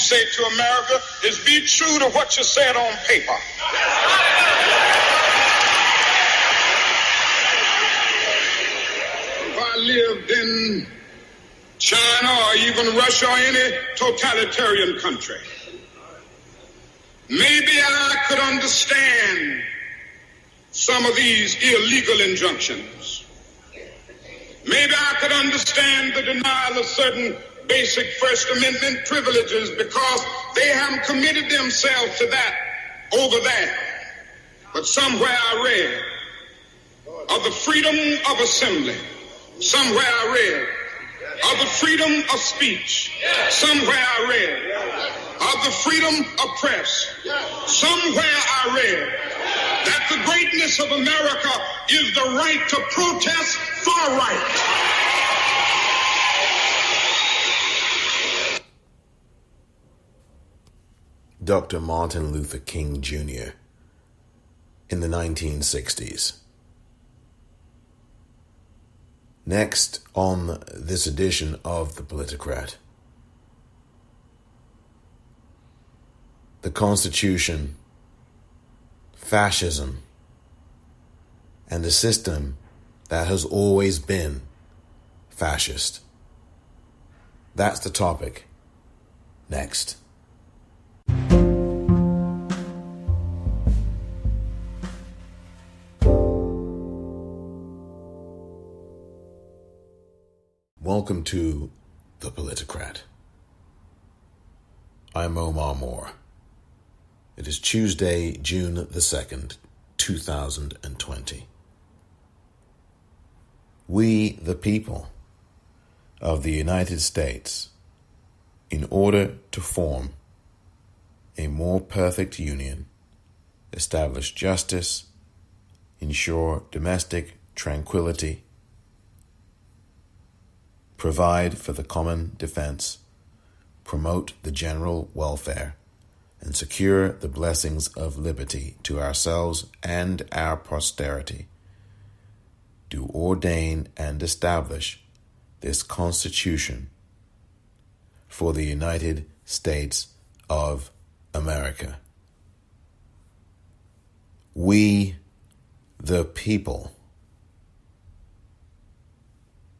say to America is be true to what you said on paper. If I lived in China or even Russia or any totalitarian country, maybe I could understand some of these illegal injunctions. Maybe I could understand the denial of certain basic First Amendment privileges because they haven't committed themselves to that over there. But somewhere I read of the freedom of assembly. Somewhere I read of the freedom of speech. Somewhere I read of the freedom of press. Somewhere I read that the greatness of America is the right to protest for right. Dr. Martin Luther King Jr. in the 1960s. Next on this edition of The Politicrat, the Constitution, fascism, and a system that has always been fascist. That's the topic. Next. Welcome to The Politicrat. I'm Omar Moore. It is Tuesday, June the 2nd, 2020. We, the people of the United States, in order to form a more perfect union, establish justice, ensure domestic tranquility, provide for the common defense, promote the general welfare, and secure the blessings of liberty to ourselves and our posterity, do ordain and establish this Constitution for the United States of America. We, the people.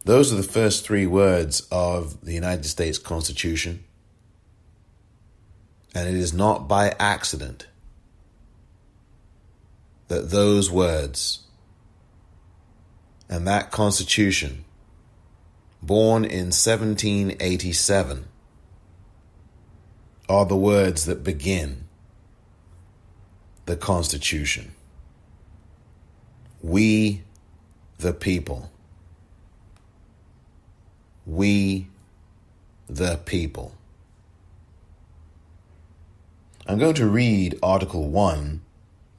Those are the first three words of the United States Constitution, and it is not by accident that those words and that Constitution, born in 1787, are the words that begin the Constitution. We, the people. We, the people. I'm going to read Article 1,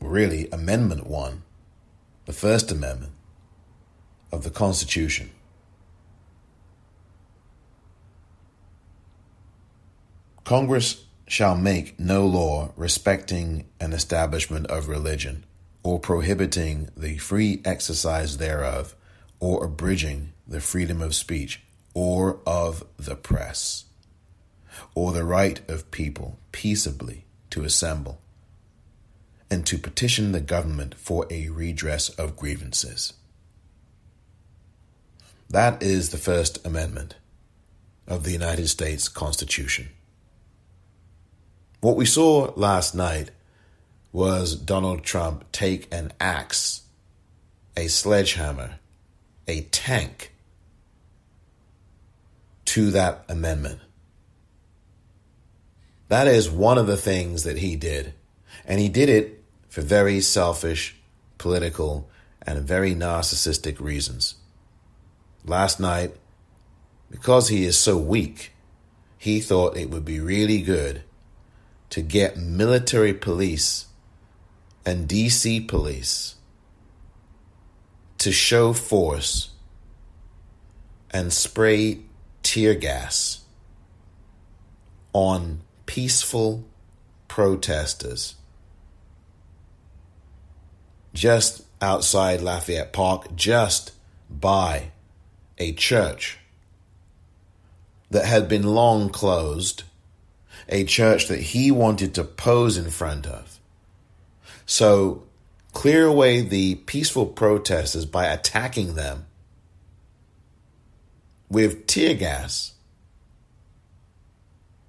really Amendment 1, the First Amendment of the Constitution. Congress shall make no law respecting an establishment of religion, or prohibiting the free exercise thereof, or abridging the freedom of speech, or of the press, or the right of people peaceably to assemble, and to petition the government for a redress of grievances. That is the First Amendment of the United States Constitution. What we saw last night was Donald Trump take an axe, a sledgehammer, a tank to that amendment. That is one of the things that he did. And he did it for very selfish, political, and very narcissistic reasons. Last night, because he is so weak, he thought it would be really good to get military police and DC police to show force and spray tear gas on peaceful protesters just outside Lafayette Park, just by a church that had been long closed a church that he wanted to pose in front of. So clear away the peaceful protesters by attacking them with tear gas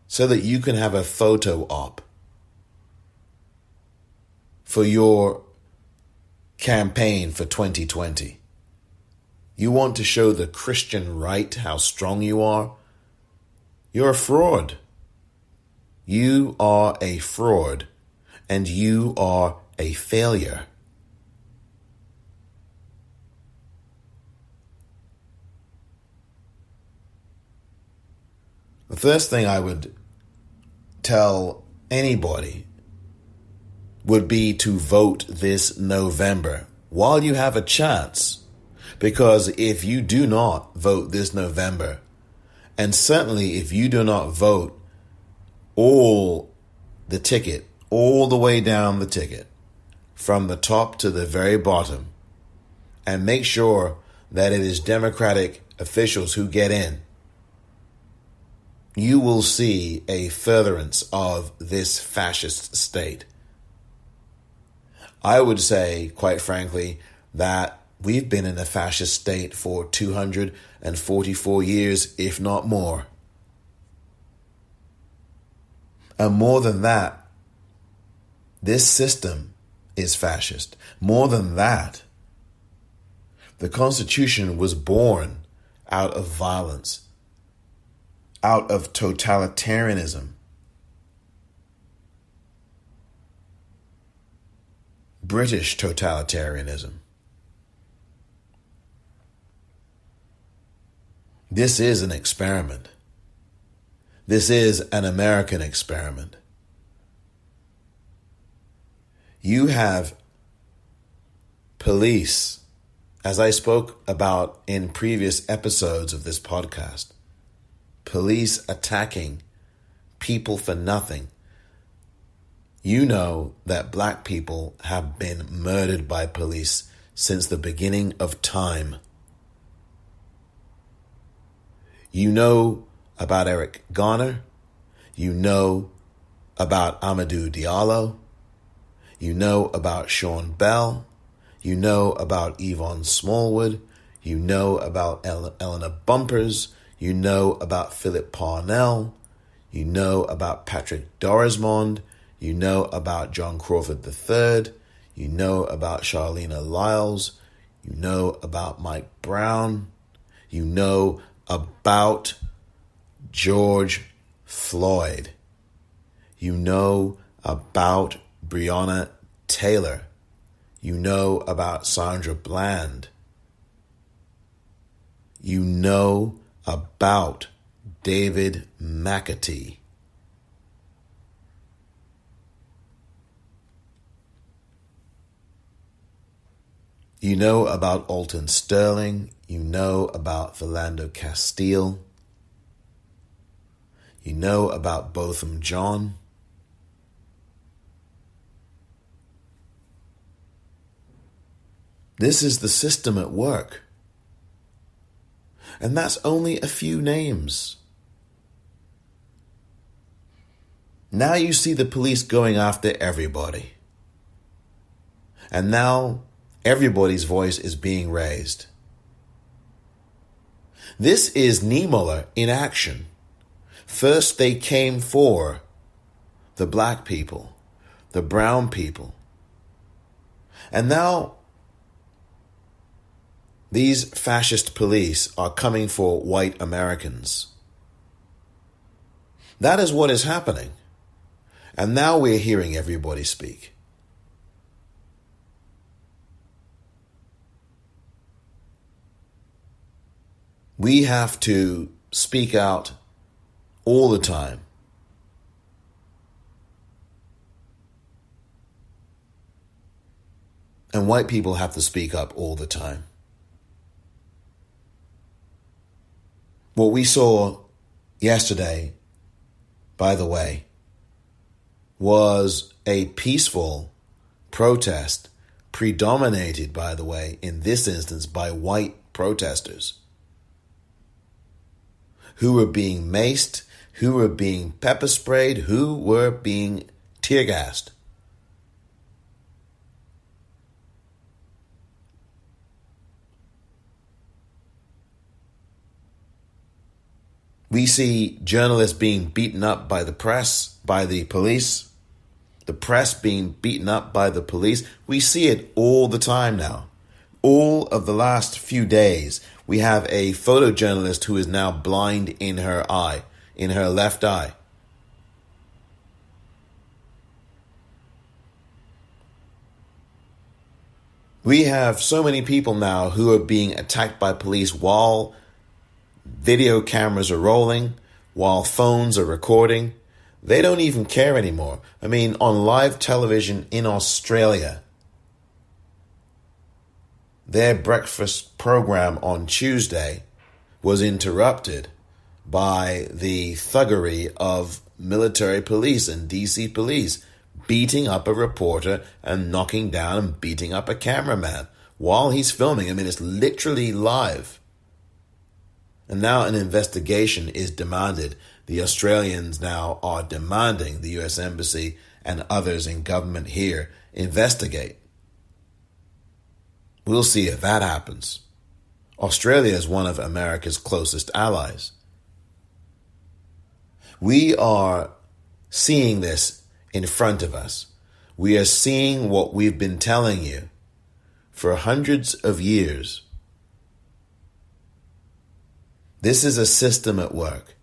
so that you can have a photo op for your campaign for 2020. You want to show the Christian right how strong you are? You're a fraud. You are a fraud, and you are a failure. The first thing I would tell anybody would be to vote this November while you have a chance. Because if you do not vote this November, and certainly if you do not vote all the way down the ticket, from the top to the very bottom, and make sure that it is Democratic officials who get in, you will see a furtherance of this fascist state. I would say, quite frankly, that we've been in a fascist state for 244 years, if not more. And more than that, this system is fascist. More than that, the Constitution was born out of violence, out of totalitarianism. British totalitarianism. This is an experiment. This is an American experiment. You have police, as I spoke about in previous episodes of this podcast, police attacking people for nothing. You know that black people have been murdered by police since the beginning of time. You know about Eric Garner. You know about Amadou Diallo. You know about Sean Bell. You know about Yvonne Smallwood. You know about Eleanor Bumpers. You know about Philip Parnell. You know about Patrick Dorismond. You know about John Crawford III. You know about Charlena Lyles. You know about Mike Brown. You know about George Floyd. You know about Breonna Taylor. You know about Sandra Bland. You know about David McAtee. You know about Alton Sterling. You know about Philando Castile. You know about Botham Jean. This is the system at work. And that's only a few names. Now you see the police going after everybody. And now everybody's voice is being raised. This is Niemöller in action. First they came for the black people, the brown people. And now these fascist police are coming for white Americans. That is what is happening. And now we're hearing everybody speak. We have to speak out all the time. And white people have to speak up all the time. What we saw yesterday, by the way, was a peaceful protest, predominated, by the way, in this instance, by white protesters who were being maced, who were being pepper sprayed, who were being tear gassed. We see journalists being beaten up by the press, by the police, the press being beaten up by the police. We see it all the time now. All of the last few days, we have a photojournalist who is now blind in her eye, in her left eye. We have so many people now who are being attacked by police while video cameras are rolling, while phones are recording. They don't even care anymore. I mean, on live television in Australia, their breakfast program on Tuesday was interrupted by the thuggery of military police and DC police beating up a reporter and knocking down and beating up a cameraman while he's filming. I mean, it's literally live. And now an investigation is demanded. The Australians now are demanding the US Embassy and others in government here investigate. We'll see if that happens. Australia is one of America's closest allies. We are seeing this in front of us. We are seeing what we've been telling you for hundreds of years. This is a system at work.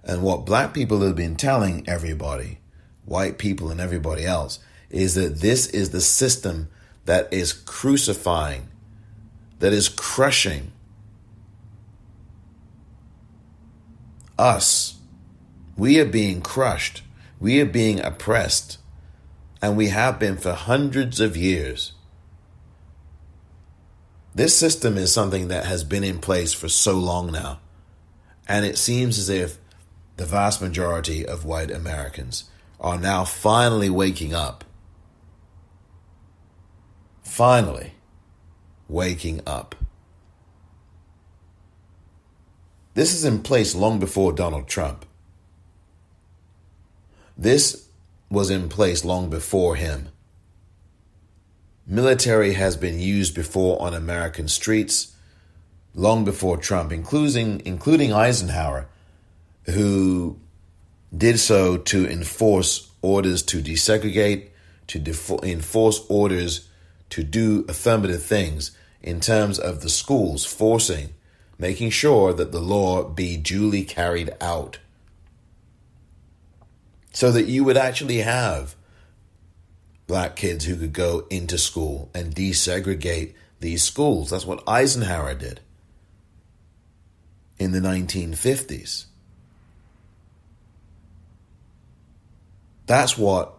And what black people have been telling everybody, white people and everybody else, is that this is the system that is crucifying, that is crushing us. We are being crushed. We are being oppressed. And we have been for hundreds of years. This system is something that has been in place for so long now. And it seems as if the vast majority of white Americans are now finally waking up. Finally waking up. This is in place long before Donald Trump. This was in place long before him. Military has been used before on American streets, long before Trump, including Eisenhower, who did so to enforce orders to desegregate, to enforce orders to do affirmative things in terms of the schools, making sure that the law be duly carried out. So that you would actually have black kids who could go into school and desegregate these schools. That's what Eisenhower did in the 1950s. That's what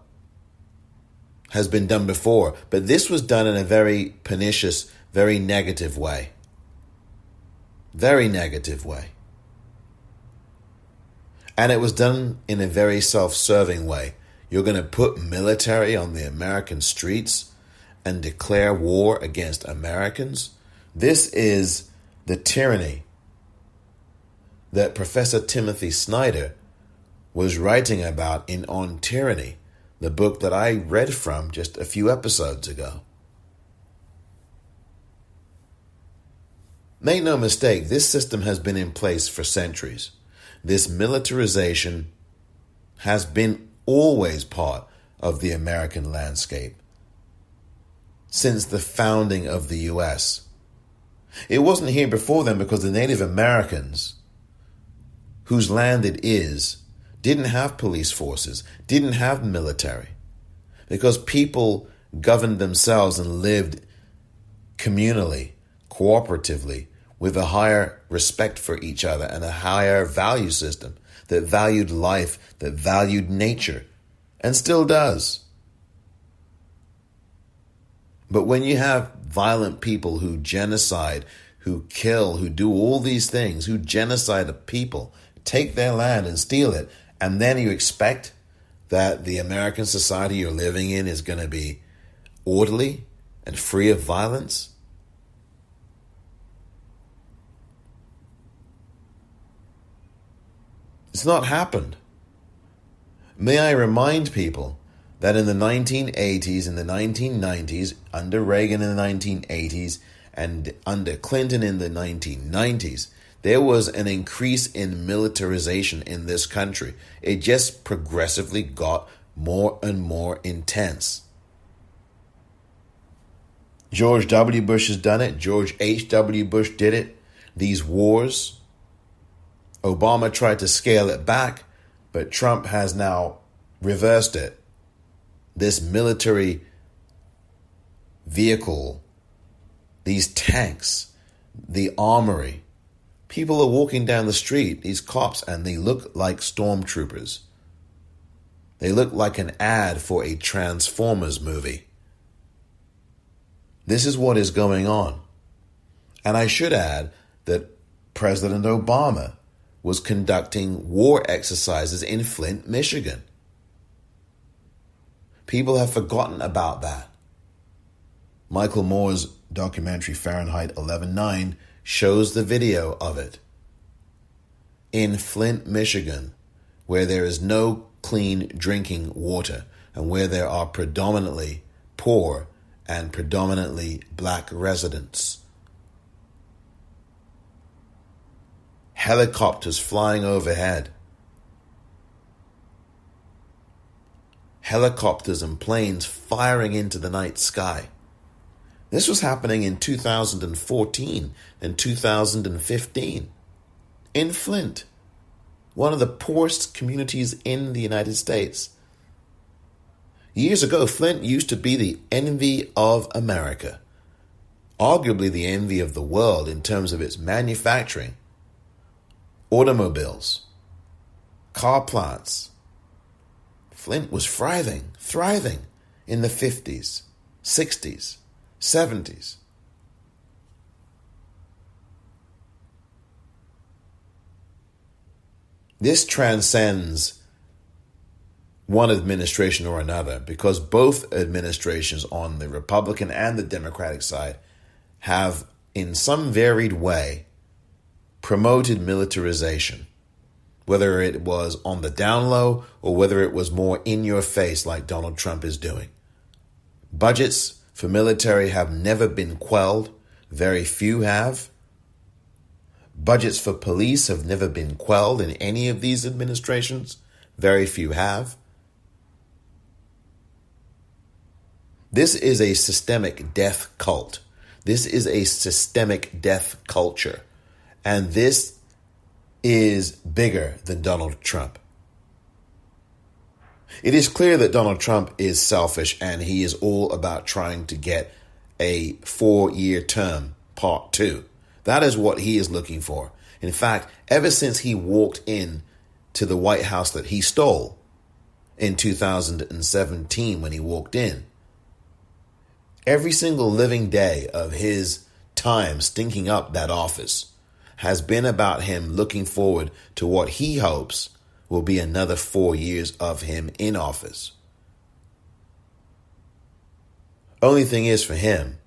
has been done before. But this was done in a very pernicious, very negative way. Very negative way. And it was done in a very self-serving way. You're going to put military on the American streets and declare war against Americans? This is the tyranny that Professor Timothy Snyder was writing about in On Tyranny, the book that I read from just a few episodes ago. Make no mistake, this system has been in place for centuries. This militarization has been always part of the American landscape since the founding of the U.S. It wasn't here before then because the Native Americans, whose land it is, didn't have police forces, didn't have military, because people governed themselves and lived communally, cooperatively, with a higher respect for each other and a higher value system that valued life, that valued nature, and still does. But when you have violent people who genocide, who kill, who do all these things, who genocide a people, take their land and steal it, and then you expect that the American society you're living in is going to be orderly and free of violence? It's not happened. May I remind people that in the 1980s, in the 1990s, under Reagan in the 1980s, and under Clinton in the 1990s, there was an increase in militarization in this country. It just progressively got more and more intense. George W. Bush has done it. George H.W. Bush did it. These wars. Obama tried to scale it back, but Trump has now reversed it. This military vehicle, these tanks, the armory. People are walking down the street, these cops, and they look like stormtroopers. They look like an ad for a Transformers movie. This is what is going on. And I should add that President Obama was conducting war exercises in Flint, Michigan. People have forgotten about that. Michael Moore's documentary Fahrenheit 11/9 shows the video of it. In Flint, Michigan, where there is no clean drinking water and where there are predominantly poor and predominantly black residents. Helicopters flying overhead. Helicopters and planes firing into the night sky. This was happening in 2014 and 2015 in Flint, one of the poorest communities in the United States. Years ago, Flint used to be the envy of America, arguably the envy of the world in terms of its manufacturing, automobiles, car plants. Flint was thriving in the 50s, 60s, 70s. This transcends one administration or another because both administrations on the Republican and the Democratic side have, in some varied way, promoted militarization, whether it was on the down low or whether it was more in your face like Donald Trump is doing. Budgets for military have never been quelled. Very few have. Budgets for police have never been quelled in any of these administrations. Very few have. This is a systemic death cult. This is a systemic death culture. And this is bigger than Donald Trump. It is clear that Donald Trump is selfish and he is all about trying to get a 4-year term, part 2. That is what he is looking for. In fact, ever since he walked in to the White House that he stole in 2017 when he walked in, every single living day of his time stinking up that office has been about him looking forward to what he hopes will be another 4 years of him in office. Only thing is for him,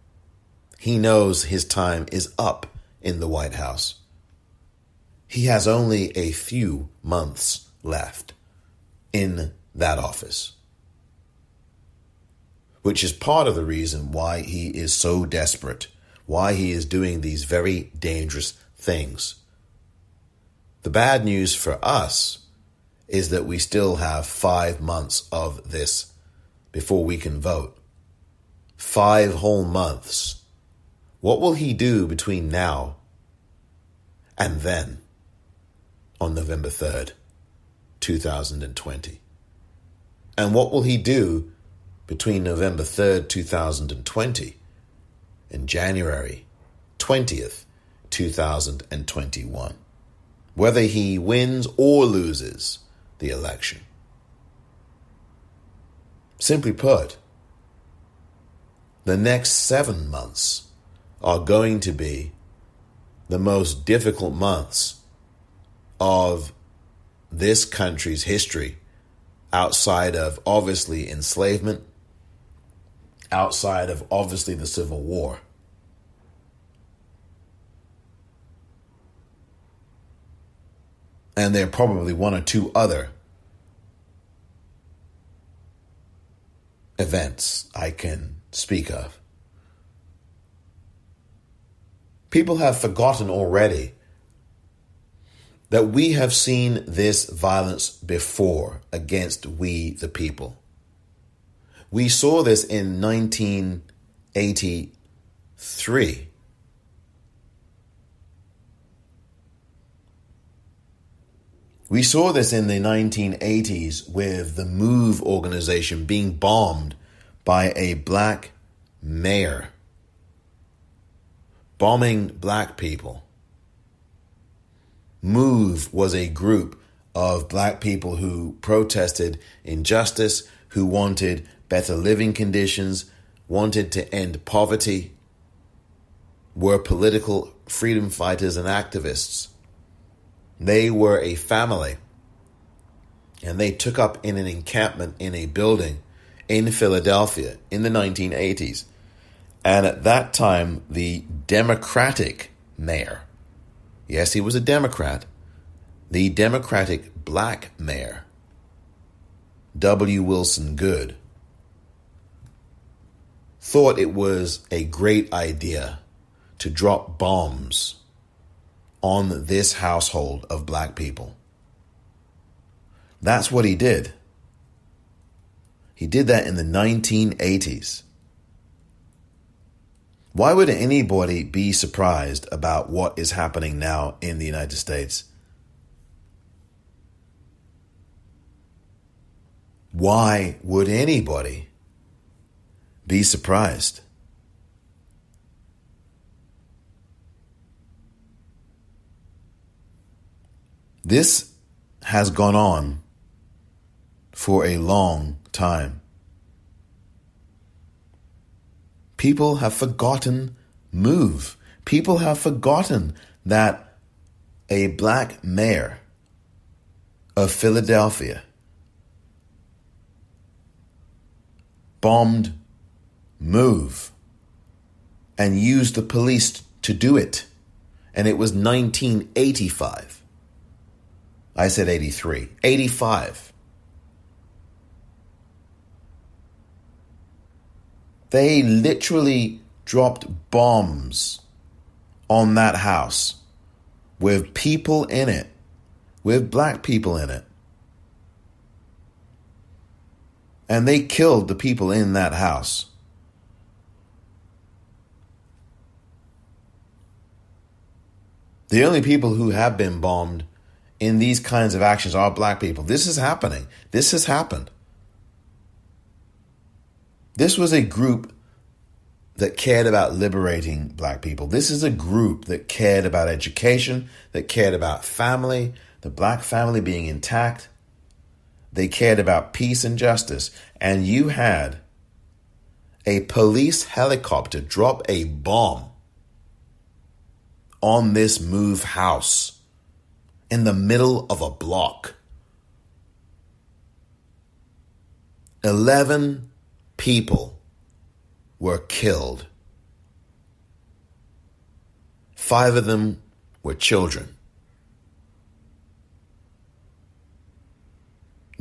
he knows his time is up in the White House. He has only a few months left in that office, which is part of the reason why he is so desperate, why he is doing these very dangerous things. The bad news for us is that we still have 5 months of this before we can vote. 5 whole months. What will he do between now and then on November 3rd, 2020? And what will he do between November 3rd, 2020 and January 20th, 2021? Whether he wins or loses the election. Simply put, the next 7 months are going to be the most difficult months of this country's history, outside of obviously enslavement, outside of obviously the Civil War. And there are probably one or two other events I can speak of. People have forgotten already that we have seen this violence before against we the people. We saw this in 1983. We saw this in the 1980s with the MOVE organization being bombed by a black mayor, bombing black people. MOVE was a group of black people who protested injustice, who wanted better living conditions, wanted to end poverty, were political freedom fighters and activists. They were a family, and they took up in an encampment in a building in Philadelphia in the 1980s. And at that time, the Democratic mayor, yes, he was a Democrat, the Democratic black mayor, W. Wilson Goode, thought it was a great idea to drop bombs on this household of black people. That's what he did. He did that in the 1980s. Why would anybody be surprised about what is happening now in the United States? Why would anybody be surprised? This has gone on for a long time. People have forgotten MOVE. People have forgotten that a black mayor of Philadelphia bombed MOVE and used the police to do it. And it was 1985. I said 83. 85. They literally dropped bombs on that house with people in it, with black people in it. And they killed the people in that house. The only people who have been bombed in these kinds of actions are black people. This is happening. This has happened. This was a group that cared about liberating black people. This is a group that cared about education, that cared about family, the black family being intact. They cared about peace and justice. And you had a police helicopter drop a bomb on this MOVE house in the middle of a block. 11 people were killed. 5 of them were children.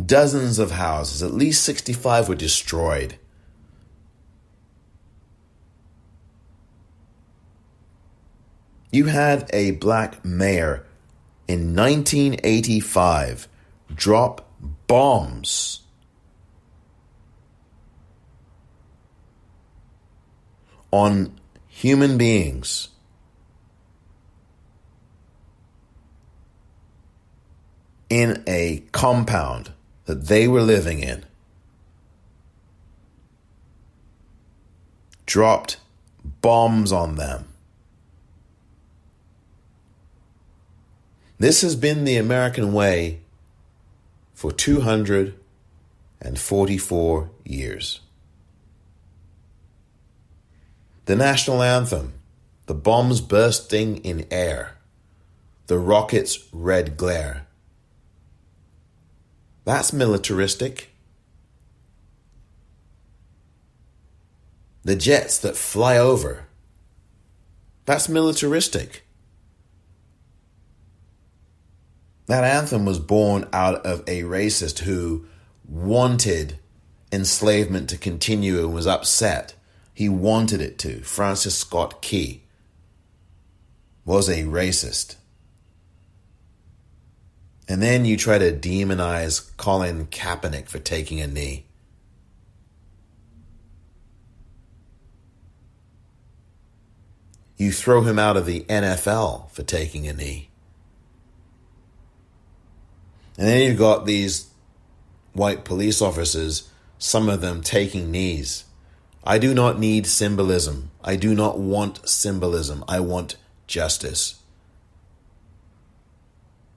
Dozens of houses, at least 65, were destroyed. You had a black mayor in 1985 drop bombs on human beings in a compound that they were living in. Dropped bombs on them. This has been the American way for 244 years. The national anthem, the bombs bursting in air, the rockets' red glare. That's militaristic. The jets that fly over, that's militaristic. That anthem was born out of a racist who wanted enslavement to continue and was upset. He wanted it to. Francis Scott Key was a racist. And then you try to demonize Colin Kaepernick for taking a knee. You throw him out of the NFL for taking a knee. And then you've got these white police officers, some of them taking knees. I do not need symbolism. I do not want symbolism. I want justice.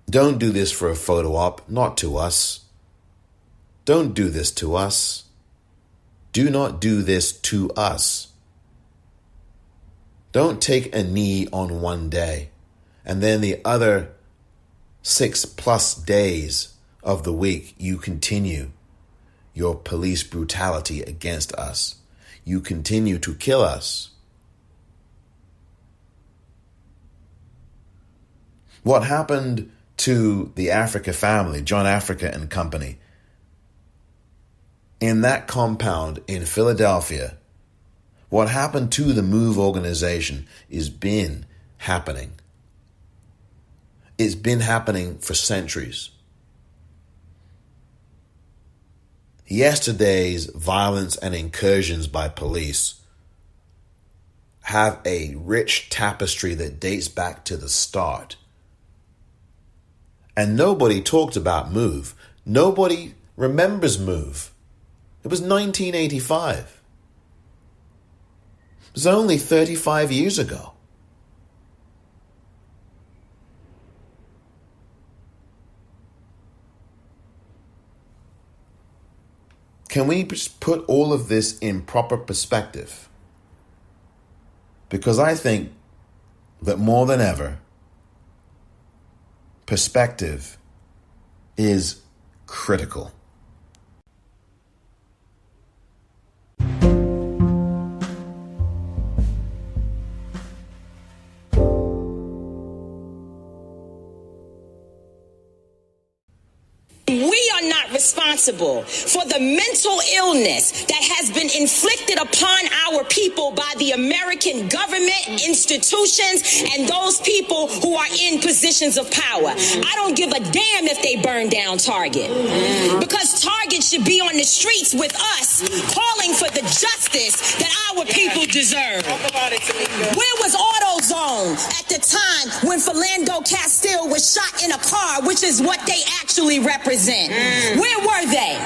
Don't do this for a photo op, not to us. Don't do this to us. Do not do this to us. Don't take a knee on one day and then the other 6+ days of the week you continue your police brutality against us. You continue to kill us. What happened to the Africa family, John Africa and company, in that compound in Philadelphia? What happened to the MOVE organization is been happening. It's been happening for centuries. Yesterday's violence and incursions by police have a rich tapestry that dates back to the start. And nobody talked about MOVE. Nobody remembers MOVE. It was 1985. It was only 35 years ago. Can we just put all of this in proper perspective? Because I think that more than ever, perspective is critical. We are not responsible for the mental illness that has been inflicted upon our people by the American government, institutions, and those people who are in positions of power. I don't give a damn if they burn down Target, because Target should be on the streets with us calling for the justice that our people deserve. Where was AutoZone at the time when Philando Castile was shot in a car, which is what they actually represent? Where were they?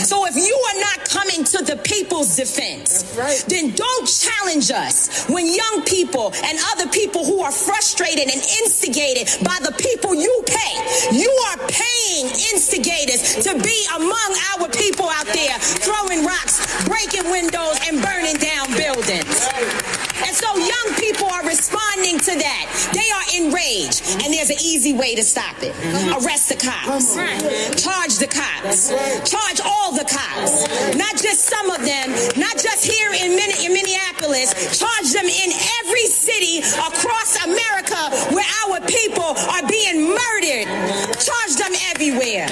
So if you are not coming to the people's defense, then don't challenge us when young people and other people who are frustrated and instigated by the people you pay. You are paying instigators to be among our people out there throwing rocks, breaking windows, and burning down buildings. And so young people are responding to that. They are enraged, and there's an easy way to stop it. Arrest the cops. Charge the cops. Charge all the cops. Not just some of them, not just here in Minneapolis. Charge them in every city across America where our people are being murdered. Charge them everywhere.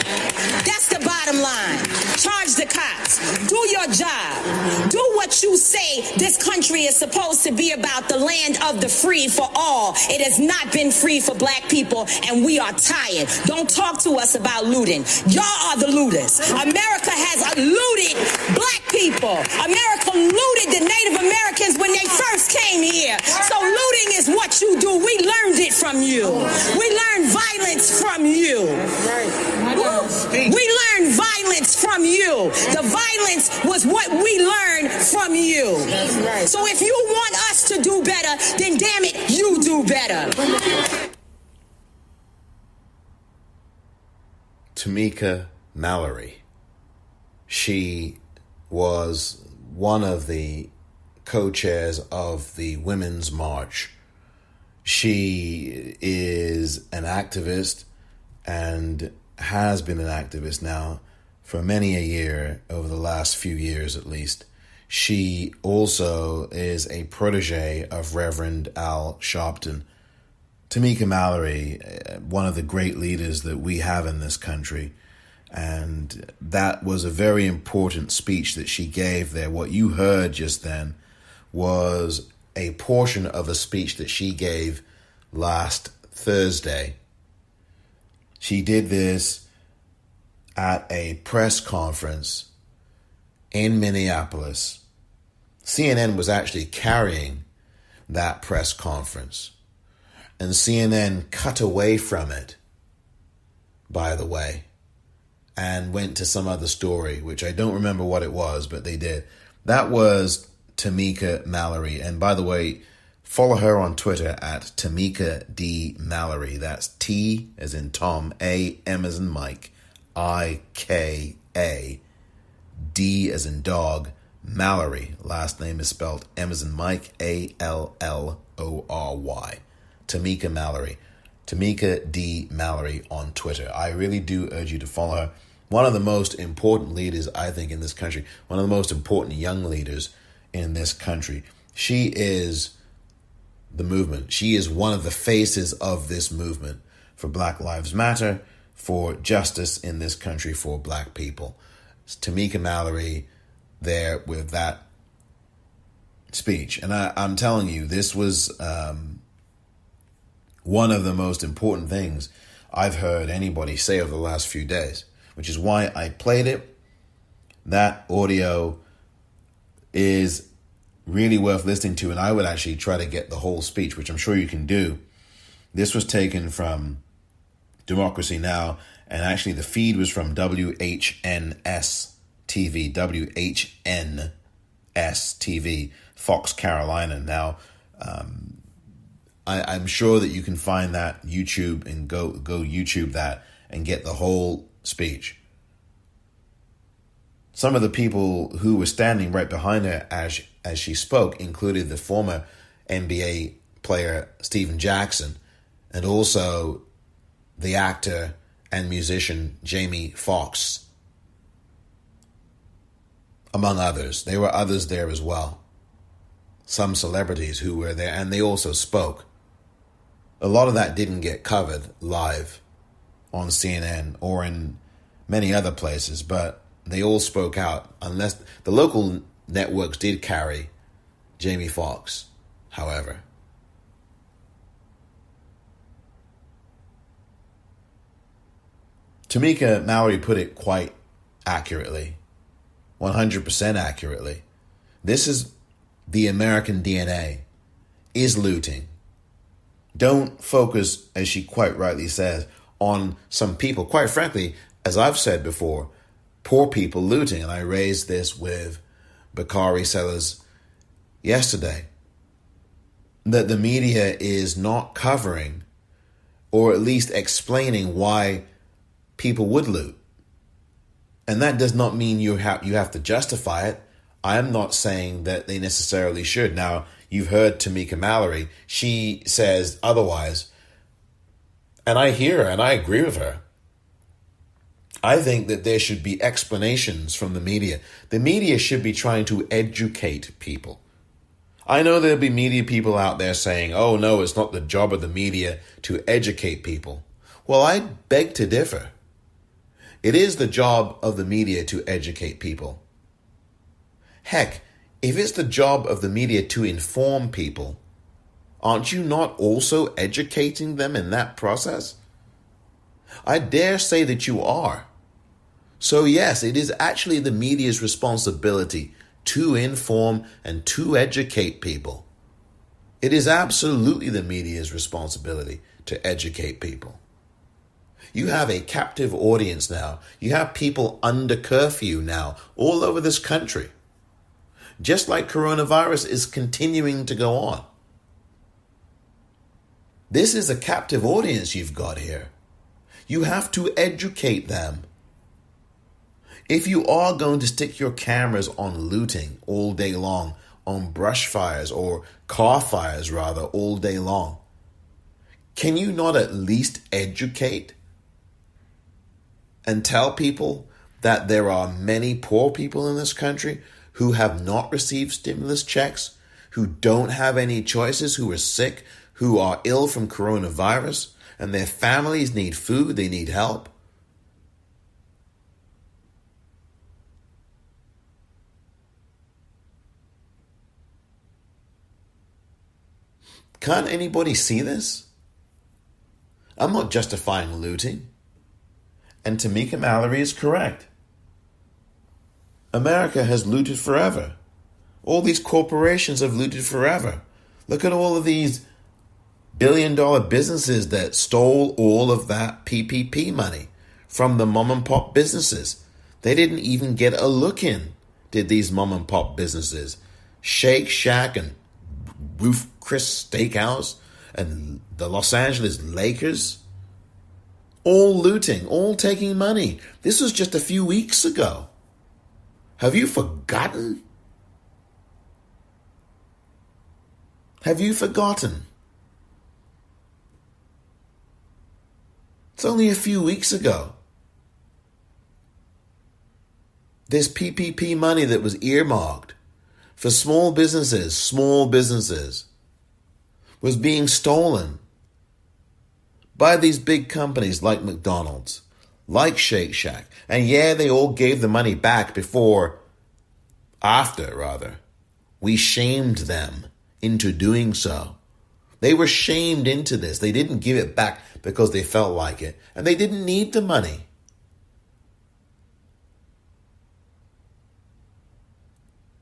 That's the bottom line. Charge the cops. Do your job. Do what you say this country is supposed to be about, the land of the free for all. It has not been free for black people, and we are tired. Don't talk to us about looting. Y'all are the looters. America has looted black people. America looted the Native Americans when they first came here. So looting is what you do. We learned it from you. We learned violence from you. We learned violence from you. The violence was what we learned from you. So if you want us to do better, then damn it, you do better. Tamika Mallory. She was one of the co-chairs of the Women's March. She is an activist and has been an activist now for many a year, over the last few years at least. She also is a protege of Reverend Al Sharpton, Tamika Mallory, one of the great leaders that we have in this country, and that was a very important speech that she gave there. What you heard just then was a portion of a speech that she gave last Thursday. She did this at a press conference in Minneapolis. CNN was actually carrying that press conference, and CNN cut away from it, by the way, and went to some other story, which I don't remember what it was, but they did. That was Tamika Mallory. And by the way, follow her on Twitter at Tamika D. Mallory. That's T as in Tom, A, M as in Mike, I-K-A, D as in dog, Mallory. Last name is spelled M as in Mike, A-L-L-O-R-Y. Tamika Mallory. Tamika D. Mallory on Twitter. I really do urge you to follow her. One of the most important leaders, I think, in this country. One of the most important young leaders in this country. She is the movement. She is one of the faces of this movement for Black Lives Matter, for justice in this country for Black people. It's Tamika Mallory there with that speech. And I'm telling you, this was one of the most important things I've heard anybody say over the last few days, which is why I played it. That audio is really worth listening to, and I would actually try to get the whole speech, which I'm sure you can do. This was taken from Democracy Now!, and actually the feed was from WHNS TV, WHNS TV, Fox Carolina. Now, I'm sure that you can find that YouTube and go YouTube that and get the whole speech. Some of the people who were standing right behind her as she spoke included the former NBA player Steven Jackson and also the actor and musician Jamie Foxx, among others. There were others there as well. Some celebrities who were there, and they also spoke. A lot of that didn't get covered live on CNN or in many other places, but they all spoke out, unless the local networks did carry Jamie Foxx, however. Tamika Mallory put it quite accurately, 100% accurately. This is the American DNA, is looting. Don't focus, as she quite rightly says, on some people. Quite frankly, as I've said before, poor people looting. And I raised this with Bakari Sellers yesterday, that the media is not covering or at least explaining why people would loot. And that does not mean you have to justify it. I am not saying that they necessarily should. Now, you've heard Tamika Mallory. She says otherwise. And I hear her and I agree with her. I think that there should be explanations from the media. The media should be trying to educate people. I know there'll be media people out there saying, oh no, it's not the job of the media to educate people. Well, I beg to differ. It is the job of the media to educate people. Heck, if it's the job of the media to inform people, aren't you not also educating them in that process? I dare say that you are. So yes, it is actually the media's responsibility to inform and to educate people. It is absolutely the media's responsibility to educate people. You have a captive audience now. You have people under curfew now all over this country. Just like coronavirus is continuing to go on. This is a captive audience you've got here. You have to educate them. If you are going to stick your cameras on looting all day long, on brush fires or car fires rather all day long, can you not at least educate and tell people that there are many poor people in this country who have not received stimulus checks, who don't have any choices, who are sick, who are ill from coronavirus and their families need food, they need help. Can't anybody see this? I'm not justifying looting. And Tamika Mallory is correct. America has looted forever. All these corporations have looted forever. Look at all of these billion-dollar businesses that stole all of that PPP money from the mom-and-pop businesses. They didn't even get a look in, did these mom-and-pop businesses. Shake Shack and Ruth Chris Steakhouse and the Los Angeles Lakers. All looting, all taking money. This was just a few weeks ago. Have you forgotten? Have you forgotten? It's only a few weeks ago. This PPP money that was earmarked for small businesses, was being stolen by these big companies like McDonald's, like Shake Shack. And yeah, they all gave the money back after we shamed them into doing so. They were shamed into this. They didn't give it back because they felt like it. And they didn't need the money.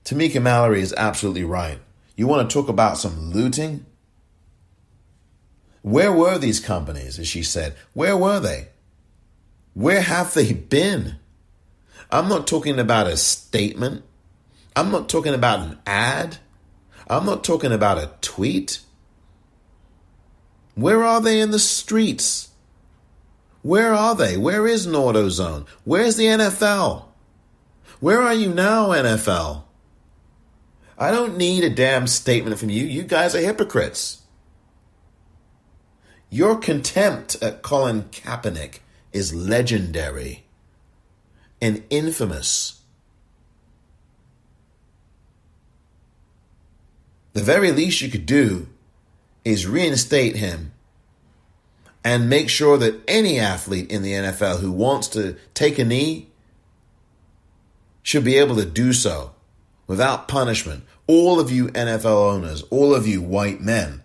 Tamika Mallory is absolutely right. You want to talk about some looting? Where were these companies, as she said? Where were they? Where have they been? I'm not talking about a statement. I'm not talking about an ad. I'm not talking about a tweet. Where are they in the streets? Where are they? Where is an AutoZone? Where's the NFL? Where are you now, NFL? I don't need a damn statement from you. You guys are hypocrites. Your contempt at Colin Kaepernick is legendary and infamous. The very least you could do is reinstate him and make sure that any athlete in the NFL who wants to take a knee should be able to do so without punishment. All of you NFL owners, all of you white men,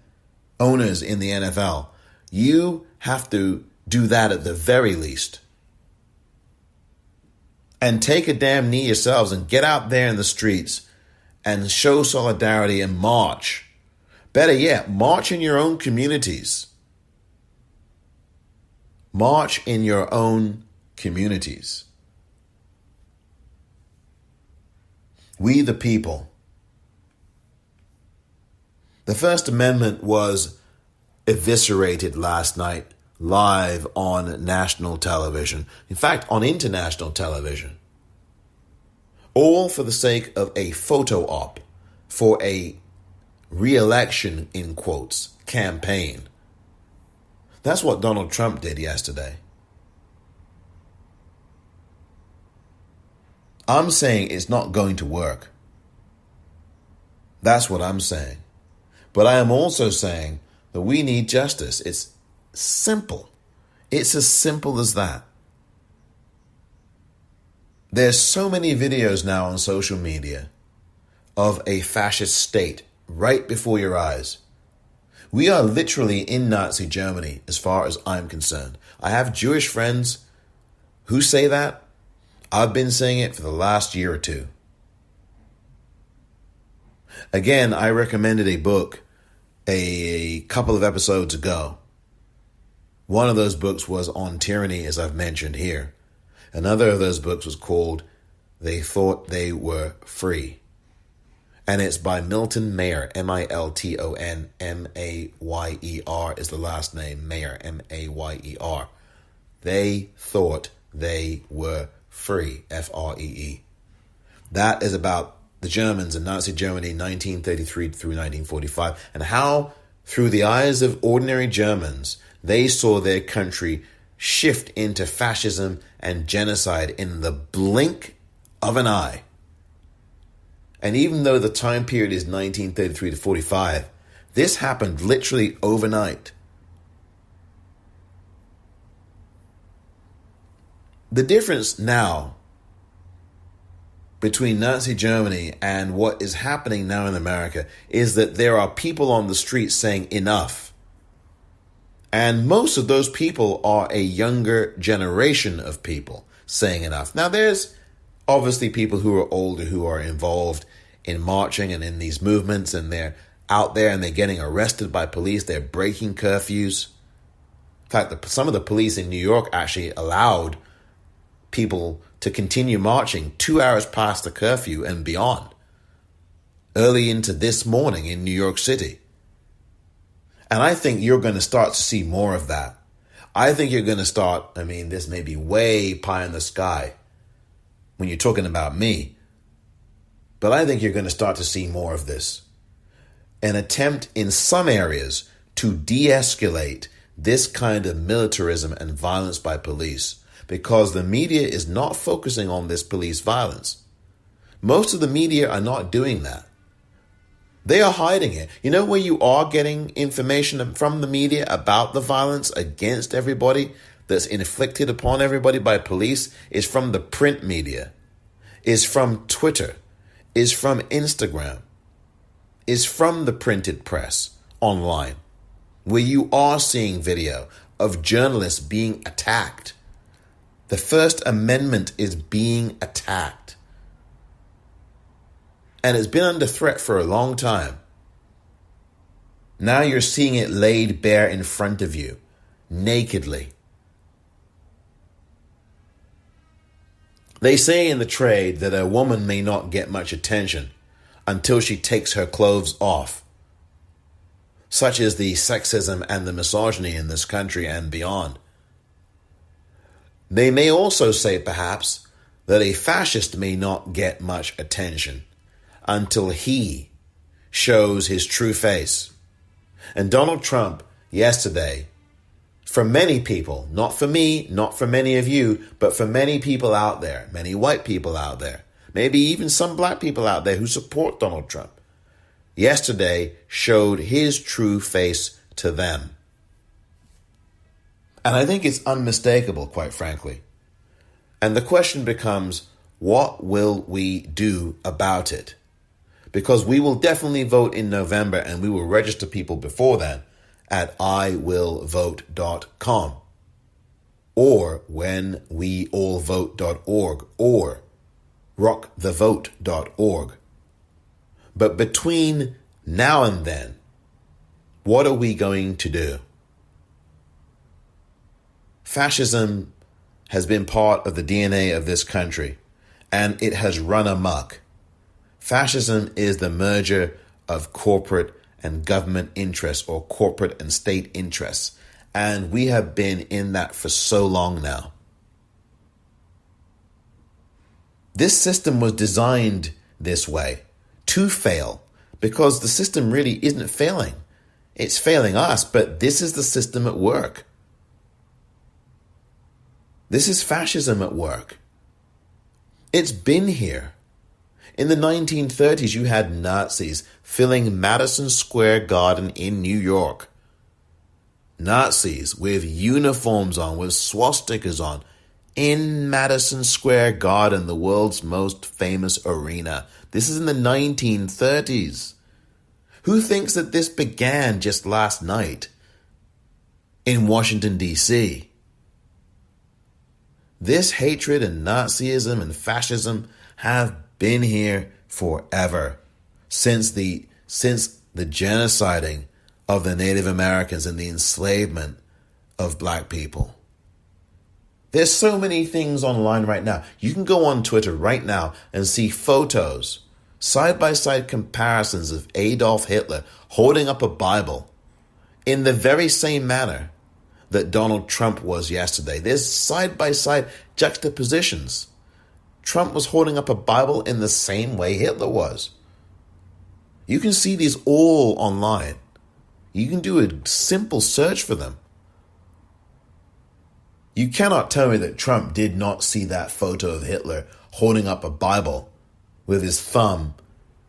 owners in the NFL, you have to do that at the very least. And take a damn knee yourselves and get out there in the streets and show solidarity and march. Better yet, march in your own communities. March in your own communities. We the people. The First Amendment was eviscerated last night live on national television. In fact, on international television. All for the sake of a photo op for a re-election, in quotes, campaign. That's what Donald Trump did yesterday. I'm saying it's not going to work. That's what I'm saying. But I am also saying that we need justice. It's simple. It's as simple as that. There's so many videos now on social media of a fascist state right before your eyes. We are literally in Nazi Germany as far as I'm concerned. I have Jewish friends who say that. I've been saying it for the last year or two. Again, I recommended a book a couple of episodes ago. One of those books was on tyranny, as I've mentioned here. Another of those books was called They Thought They Were Free. And it's by Milton Mayer, Milton Mayer is the last name, Mayer, Mayer. They thought they were free, Free. That is about the Germans in Nazi Germany, 1933 through 1945, and how, through the eyes of ordinary Germans, they saw their country shift into fascism and genocide in the blink of an eye. And even though the time period is 1933 to 45, This happened literally overnight. The difference now between Nazi Germany and what is happening now in America is that there are people on the street saying enough. And most of those people are a younger generation of people saying enough. Now, there's obviously people who are older who are involved in marching and in these movements, and they're out there and they're getting arrested by police. They're breaking curfews. In fact, some of the police in New York actually allowed people to continue marching 2 hours past the curfew and beyond, early into this morning in New York City. And I think you're going to start to see more of that. I think you're going to start, this may be way pie in the sky when you're talking about me, but I think you're going to start to see more of this. An attempt in some areas to de-escalate this kind of militarism and violence by police, because the media is not focusing on this police violence. Most of the media are not doing that. They are hiding it. You know where you are getting information from the media about the violence against everybody that's inflicted upon everybody by police is from the print media, is from Twitter, is from Instagram, is from the printed press online, where you are seeing video of journalists being attacked. The First Amendment is being attacked. And it's been under threat for a long time. Now you're seeing it laid bare in front of you, nakedly. They say in the trade that a woman may not get much attention until she takes her clothes off. Such is the sexism and the misogyny in this country and beyond. They may also say, perhaps, that a fascist may not get much attention until he shows his true face. And Donald Trump, yesterday, for many people, not for me, not for many of you, but for many people out there, many white people out there, maybe even some black people out there who support Donald Trump, yesterday showed his true face to them. And I think it's unmistakable, quite frankly. And the question becomes, what will we do about it? Because we will definitely vote in November, and we will register people before then at iwillvote.com or whenweallvote.org or rockthevote.org. But between now and then, what are we going to do? Fascism has been part of the DNA of this country, and it has run amok. Fascism is the merger of corporate and government interests, or corporate and state interests. And we have been in that for so long now. This system was designed this way to fail, because the system really isn't failing. It's failing us, but this is the system at work. This is fascism at work. It's been here. In the 1930s, you had Nazis filling Madison Square Garden in New York. Nazis with uniforms on, with swastikas on, in Madison Square Garden, the world's most famous arena. This is in the 1930s. Who thinks that this began just last night in Washington, D.C.? This hatred and Nazism and fascism have been here forever, since the genociding of the Native Americans and the enslavement of black people. There's so many things online right now. You can go on Twitter right now and see photos, side-by-side comparisons of Adolf Hitler holding up a Bible in the very same manner that Donald Trump was yesterday. There's side-by-side juxtapositions. Trump was holding up a Bible in the same way Hitler was. You can see these all online. You can do a simple search for them. You cannot tell me that Trump did not see that photo of Hitler holding up a Bible with his thumb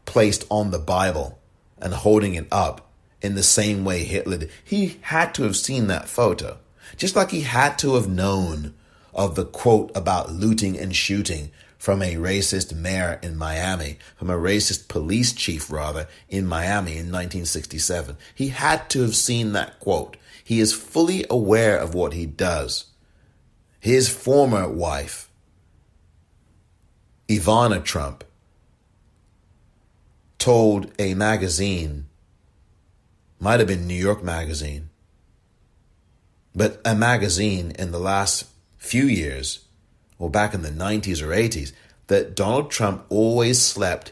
placed on the Bible and holding it up in the same way Hitler did. He had to have seen that photo. Just like he had to have known of the quote about looting and shooting from a racist mayor in Miami, from a racist police chief, rather, in Miami in 1967. He had to have seen that quote. He is fully aware of what he does. His former wife, Ivana Trump, told a magazine, might have been New York Magazine, but a magazine in the last few years, or back in the 90s or 80s, that Donald Trump always slept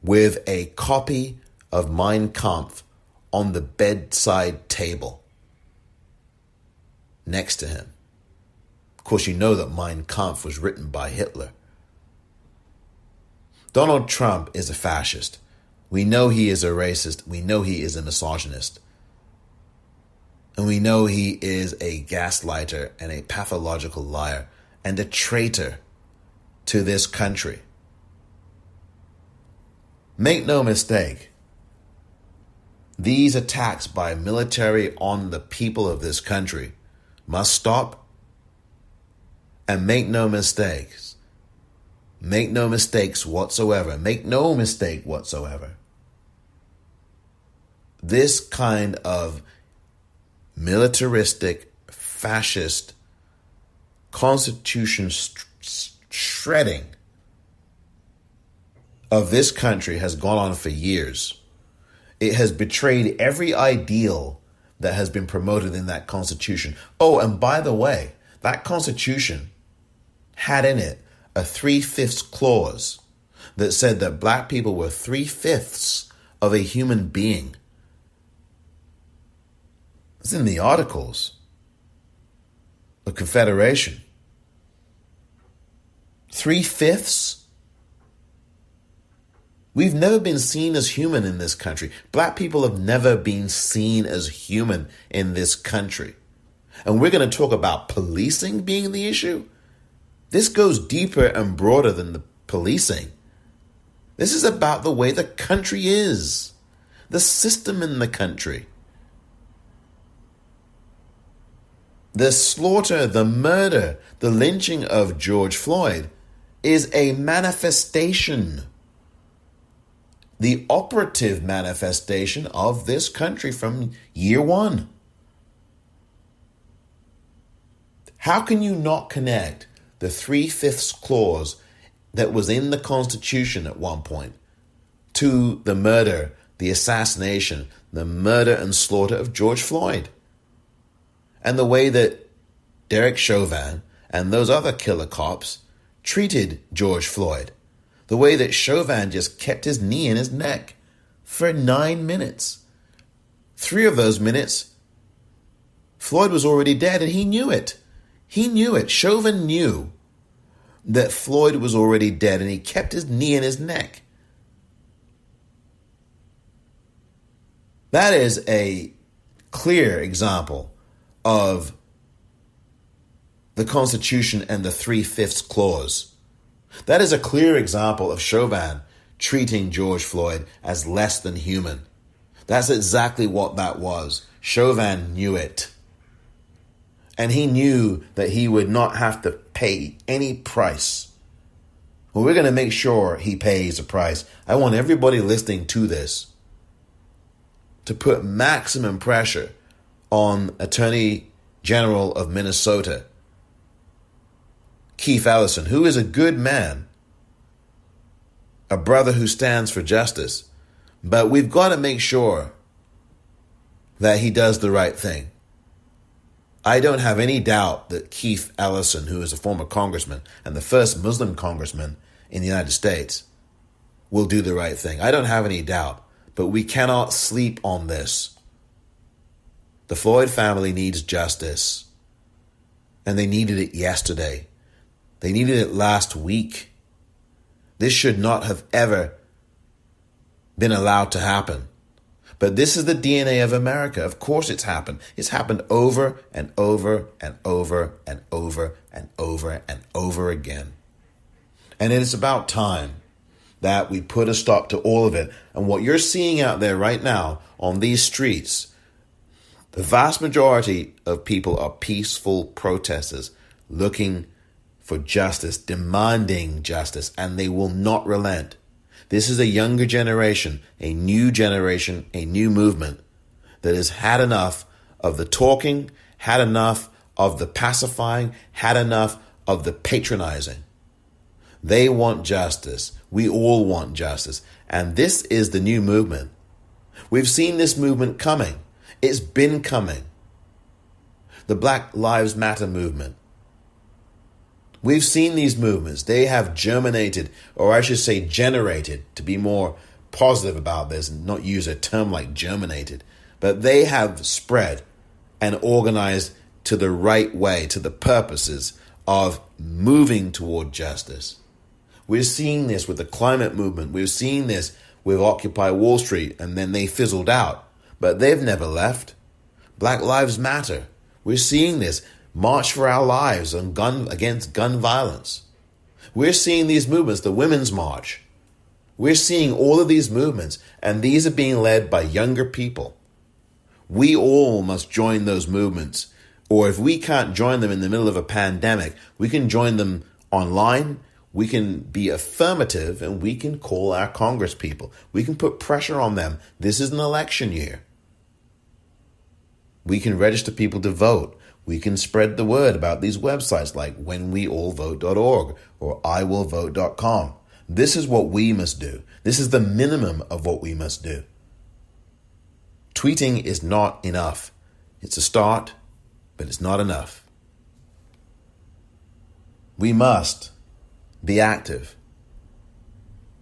with a copy of Mein Kampf on the bedside table next to him. Of course, you know that Mein Kampf was written by Hitler. Donald Trump is a fascist. We know he is a racist. We know he is a misogynist. And we know he is a gaslighter and a pathological liar and a traitor to this country. Make no mistake, these attacks by military on the people of this country must stop. And make no mistakes. Make no mistakes whatsoever. Make no mistake whatsoever. This kind of militaristic, fascist, constitution shredding of this country has gone on for years. It has betrayed every ideal that has been promoted in that constitution. Oh, and by the way, that constitution had in it a 3/5 clause that said that black people were 3/5 of a human being. It's in the Articles of Confederation. 3/5. We've never been seen as human in this country. Black people have never been seen as human in this country. And we're going to talk about policing being the issue? This goes deeper and broader than the policing. This is about the way the country is, the system in the country. The slaughter, the murder, the lynching of George Floyd is a manifestation, the operative manifestation of this country from year one. How can you not connect the 3/5 clause that was in the Constitution at one point to the murder, the assassination, the murder and slaughter of George Floyd? And the way that Derek Chauvin and those other killer cops treated George Floyd. The way that Chauvin just kept his knee in his neck for 9 minutes. 3 of those minutes, Floyd was already dead and he knew it. He knew it. Chauvin knew that Floyd was already dead and he kept his knee in his neck. That is a clear example of the Constitution and the 3/5 clause. That is a clear example of Chauvin treating George Floyd as less than human. That's exactly what that was. Chauvin knew it. And he knew that he would not have to pay any price. Well, we're going to make sure he pays a price. I want everybody listening to this to put maximum pressure on Attorney General of Minnesota, Keith Ellison, who is a good man, a brother who stands for justice. But we've got to make sure that he does the right thing. I don't have any doubt that Keith Ellison, who is a former congressman and the first Muslim congressman in the United States, will do the right thing. I don't have any doubt, but we cannot sleep on this. The Floyd family needs justice, and they needed it yesterday. They needed it last week. This should not have ever been allowed to happen. But this is the DNA of America. Of course it's happened. It's happened over and over and over and over and over and over again. And it is about time that we put a stop to all of it. And what you're seeing out there right now on these streets, the vast majority of people are peaceful protesters looking for justice, demanding justice, and they will not relent. This is a younger generation, a new movement that has had enough of the talking, had enough of the pacifying, had enough of the patronizing. They want justice. We all want justice. And this is the new movement. We've seen this movement coming. It's been coming. The Black Lives Matter movement. We've seen these movements. They have germinated, or I should say generated, to be more positive about this and not use a term like germinated. But they have spread and organized to the right way, to the purposes of moving toward justice. We're seeing this with the climate movement. We're seeing this with Occupy Wall Street, and then they fizzled out. But they've never left. Black Lives Matter. We're seeing this. March for Our Lives against gun violence. We're seeing these movements, the Women's March. We're seeing all of these movements, and these are being led by younger people. We all must join those movements. Or if we can't join them in the middle of a pandemic, we can join them online. We can be affirmative, and we can call our Congress people. We can put pressure on them. This is an election year. We can register people to vote. We can spread the word about these websites like whenweallvote.org or iwillvote.com. This is what we must do. This is the minimum of what we must do. Tweeting is not enough. It's a start, but it's not enough. We must be active.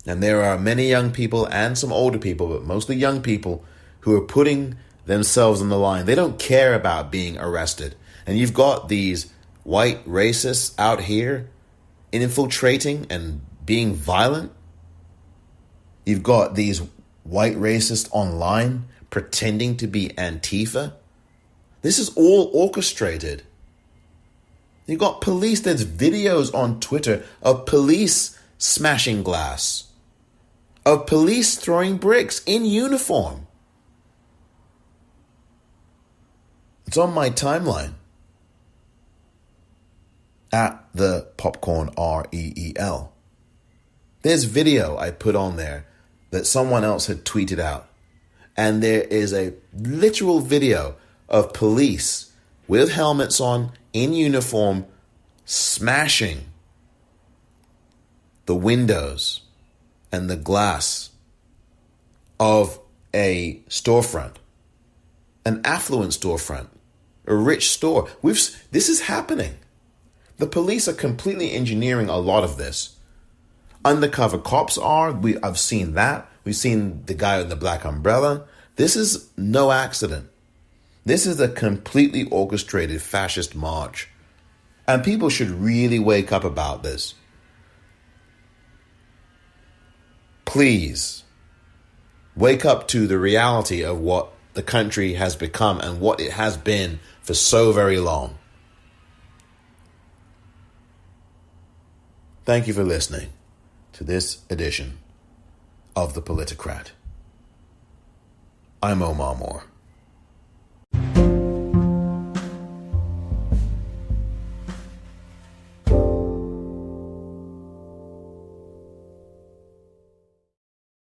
And there are many young people and some older people, but mostly young people, who are putting themselves on the line. They don't care about being arrested. And you've got these white racists out here infiltrating and being violent. You've got these white racists online pretending to be Antifa. This is all orchestrated. You've got police. There's videos on Twitter of police smashing glass, of police throwing bricks in uniform. It's on my timeline at the Popcorn REEL. There's video I put on there that someone else had tweeted out. And there is a literal video of police with helmets on, in uniform, smashing the windows and the glass of a storefront, an affluent storefront, a rich store. This is happening. The police are completely engineering a lot of this. Undercover cops are. I've seen that. We've seen the guy with the black umbrella. This is no accident. This is a completely orchestrated fascist march. And people should really wake up about this. Please, wake up to the reality of what the country has become and what it has been for so very long. Thank you for listening to this edition of The Politicrat. I'm Omar Moore.